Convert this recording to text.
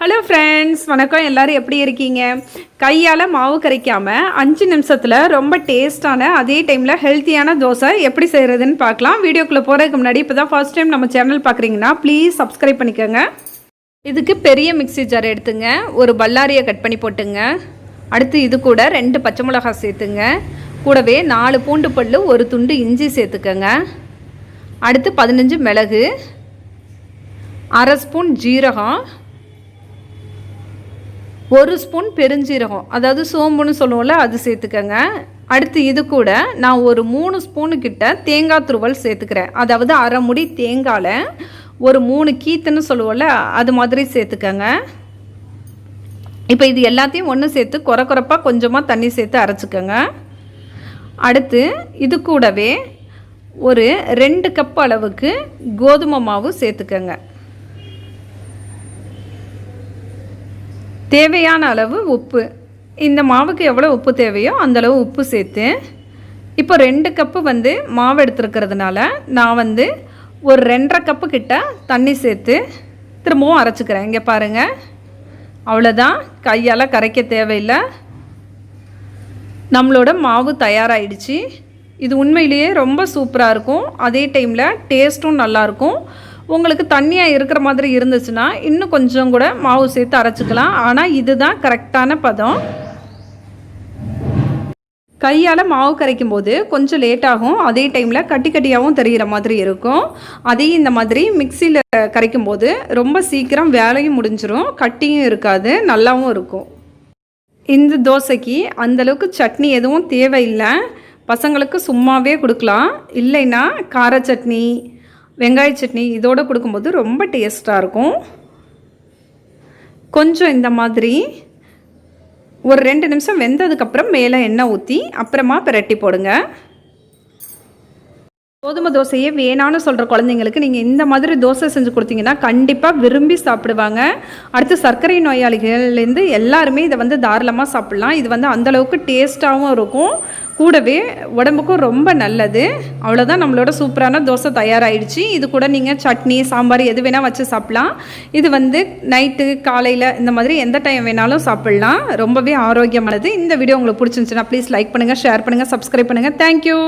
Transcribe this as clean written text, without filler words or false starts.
Hello friends, வணக்கம். எல்லோரும் எப்படி இருக்கீங்க? கையால் மாவு கரைக்காமல் 5 நிமிஷத்தில் ரொம்ப டேஸ்ட்டான அதே டைமில் ஹெல்த்தியான தோசை எப்படி செய்கிறதுன்னு பார்க்கலாம். வீடியோக்குள்ளே போகிறதுக்கு முன்னாடி இப்போ தான் ஃபர்ஸ்ட் டைம் நம்ம சேனல் பார்க்குறீங்கன்னா ப்ளீஸ் சப்ஸ்கிரைப் பண்ணிக்கோங்க. இதுக்கு பெரிய மிக்ஸி ஜார் எடுத்துங்க, ஒரு பல்லாரியை கட் பண்ணி போட்டுங்க. அடுத்து இது கூட 2 பச்சை மிளகாய் சேர்த்துங்க. கூடவே 4 பூண்டு பல், ஒரு துண்டு இஞ்சி சேர்த்துக்கோங்க. அடுத்து 15 மிளகு, அரை ஸ்பூன் ஜீரகம், 1 ஸ்பூன் பெருஞ்சீரகம், அதாவது சோம்புன்னு சொல்லுவோம்ல, அது சேர்த்துக்கங்க. அடுத்து இது கூட நான் ஒரு 3 ஸ்பூனு கிட்ட தேங்காய் துருவல் சேர்த்துக்கிறேன். அதாவது அரை முடி தேங்காயில் ஒரு 3 கீத்துன்னு சொல்லுவோம்ல, அது மாதிரி சேர்த்துக்கங்க. இப்போ இது எல்லாத்தையும் ஒன்று சேர்த்து குறைப்பாக கொஞ்சமாக தண்ணி சேர்த்து அரைச்சிக்கோங்க. அடுத்து இது கூடவே ஒரு 2 கப் அளவுக்கு கோதுமை மாவு சேர்த்துக்கங்க. தேவையான அளவு உப்பு, இந்த மாவுக்கு எவ்வளோ உப்பு தேவையோ அந்தளவு உப்பு சேர்த்து, இப்போ 2 கப்பு மாவு எடுத்துருக்கிறதுனால நான் ஒரு 2.5 கப்பு கிட்ட தண்ணி சேர்த்து திரும்பவும் அரைச்சிக்கிறேன். இங்கே பாருங்கள், அவ்வளோதான். கையால் கரைக்க தேவையில்லை. நம்மளோட மாவு தயாராகிடுச்சு. இது உண்மையிலேயே ரொம்ப சூப்பராக இருக்கும். அதே டைமில் டேஸ்ட்டும் நல்லாயிருக்கும். உங்களுக்கு தண்ணியாக இருக்கிற மாதிரி இருந்துச்சுன்னா இன்னும் கொஞ்சம் கூட மாவு சேர்த்து அரைச்சிக்கலாம். ஆனால் இதுதான் கரெக்டான பதம். கையால் மாவு கரைக்கும் போது கொஞ்சம் லேட்டாகும். அதே டைமில் கட்டியாகவும் தெரிகிற மாதிரி இருக்கும். அதையும் இந்த மாதிரி மிக்சியில் கரைக்கும் போது ரொம்ப சீக்கிரம் வேலையும் முடிஞ்சிடும், கட்டியும் இருக்காது, நல்லாவும் இருக்கும். இந்த தோசைக்கு அந்தளவுக்கு சட்னி எதுவும் தேவையில்லை. பசங்களுக்கு சும்மாவே கொடுக்கலாம். இல்லைன்னா கார சட்னி, வெங்காய சட்னி இதோடு கொடுக்கும்போது ரொம்ப டேஸ்ட்டாக இருக்கும். கொஞ்சம் இந்த மாதிரி ஒரு 2 நிமிஷம் வெந்ததுக்கப்புறம் மேலே எண்ணெய் ஊற்றி அப்புறமா பிரட்டி போடுங்க. கோதுமை தோசையே வேணான்னு சொல்கிற குழந்தைங்களுக்கு நீங்கள் இந்த மாதிரி தோசை செஞ்சு கொடுத்தீங்கன்னா கண்டிப்பாக விரும்பி சாப்பிடுவாங்க. அடுத்து சர்க்கரை நோயாளிகள்லேருந்து எல்லாருமே இதை தாராளமாக சாப்பிட்லாம். இது அந்தளவுக்கு டேஸ்ட்டாகவும் இருக்கும், கூடவே உடம்புக்கும் ரொம்ப நல்லது. அவ்வளோதான், நம்மளோட சூப்பரான தோசை தயாராகிடுச்சு. இது கூட நீங்கள் சட்னி, சாம்பார் எது வேணால் வச்சு சாப்பிட்லாம். இது நைட்டு, காலையில் இந்த மாதிரி எந்த டைம் வேணாலும் சாப்பிட்லாம். ரொம்பவே ஆரோக்கியமானது. இந்த வீடியோ உங்களுக்கு பிடிச்சிருந்துச்சுன்னா ப்ளீஸ் லைக் பண்ணுங்கள், ஷேர் பண்ணுங்கள், சப்ஸ்கிரைப் பண்ணுங்கள். தேங்க்யூ.